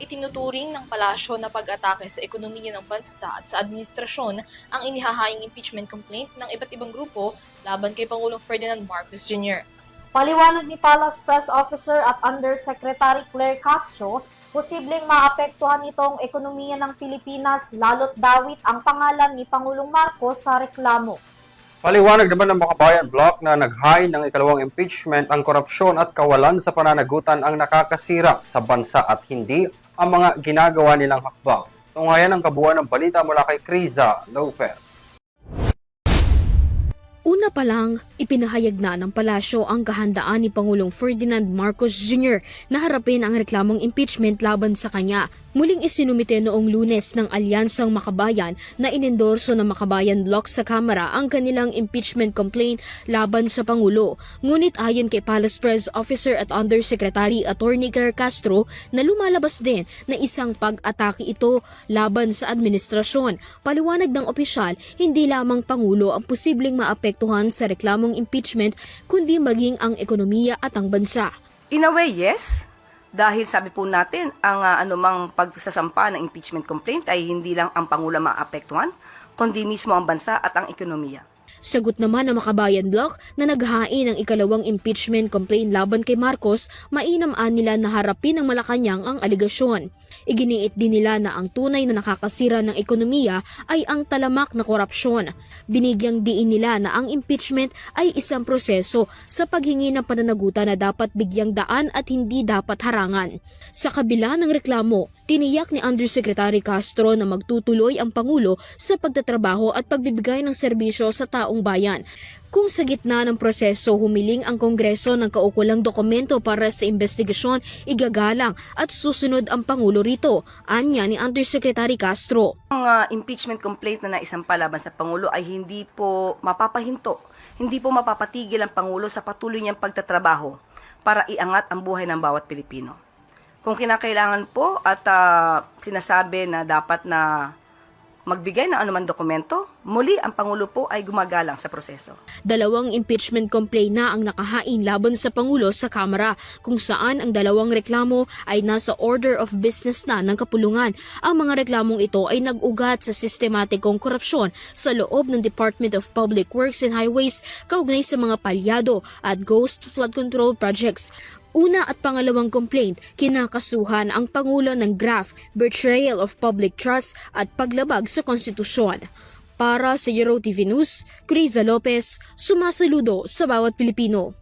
Itinuturing ng palasyo na pag-atake sa ekonomiya ng bansa at sa administrasyon ang inihahayang impeachment complaint ng iba't ibang grupo laban kay Pangulong Ferdinand Marcos Jr. Paliwanag ni Palace Press Officer at Undersecretary Claire Castro, posibleng maapektuhan nitong ekonomiya ng Pilipinas lalo't dawit ang pangalan ni Pangulong Marcos sa reklamo. Paliwanag naman ng Makabayan Bloc na naghain ng ikalawang impeachment ang korupsyon at kawalan sa pananagutan ang nakakasira sa bansa at hindi ang mga ginagawa nilang hakbang. Tunghayan ang kabuuan ng balita mula kay Criza Lopez. Una pa lang, ipinahayag na ng palasyo ang kahandaan ni Pangulong Ferdinand Marcos Jr. na harapin ang reklamong impeachment laban sa kanya. Muling isinumite noong Lunes ng Alyansang Makabayan na inendorso ng Makabayan Bloc sa Kamara ang kanilang impeachment complaint laban sa Pangulo. Ngunit ayon kay Palace Press Officer at Undersecretary Attorney Claire Castro na lumalabas din na isang pag-atake ito laban sa administrasyon. Paliwanag ng opisyal, hindi lamang Pangulo ang posibleng maapektuhan sa reklamong impeachment kundi maging ang ekonomiya at ang bansa. In a way, yes. Dahil sabi po natin, ang anumang pagsasampa ng impeachment complaint ay hindi lang ang Pangulo maapektuhan, kundi mismo ang bansa at ang ekonomiya. Sagot naman ng Makabayan Bloc na naghain ng ikalawang impeachment complaint laban kay Marcos, mainam-an nila na harapin ng Malacanang ang aligasyon. Iginiit din nila na ang tunay na nakakasira ng ekonomiya ay ang talamak na korupsyon. Binigyang diin nila na ang impeachment ay isang proseso sa paghingi ng pananagutan na dapat bigyang daan at hindi dapat harangan. Sa kabila ng reklamo, tiniyak ni Undersecretary Castro na magtutuloy ang Pangulo sa pagtatrabaho at pagbibigay ng serbisyo sa taong bayan. Kung sa gitna ng proseso humiling ang Kongreso ng kaukulang dokumento para sa investigasyon, igagalang at susunod ang Pangulo rito, anya ni Undersecretary Castro. Ang impeachment complaint na naisampa laban sa Pangulo ay hindi po mapapahinto, hindi po mapapatigil ang Pangulo sa patuloy niyang pagtatrabaho para iangat ang buhay ng bawat Pilipino. Kung kinakailangan po at sinasabi na dapat na magbigay ng anumang dokumento, muli ang Pangulo po ay gumagalang sa proseso. Dalawang impeachment complaint na ang nakahain laban sa Pangulo sa Kamara, kung saan ang dalawang reklamo ay nasa order of business na ng kapulungan. Ang mga reklamong ito ay nag-ugat sa sistematikong korupsyon sa loob ng Department of Public Works and Highways kaugnay sa mga palyado at ghost flood control projects. Una at pangalawang complaint, kinakasuhan ang Pangulo ng graft, betrayal of public trust at paglabag sa konstitusyon. Para sa Euro TV News, Criza Lopez, sumasaludo sa bawat Pilipino.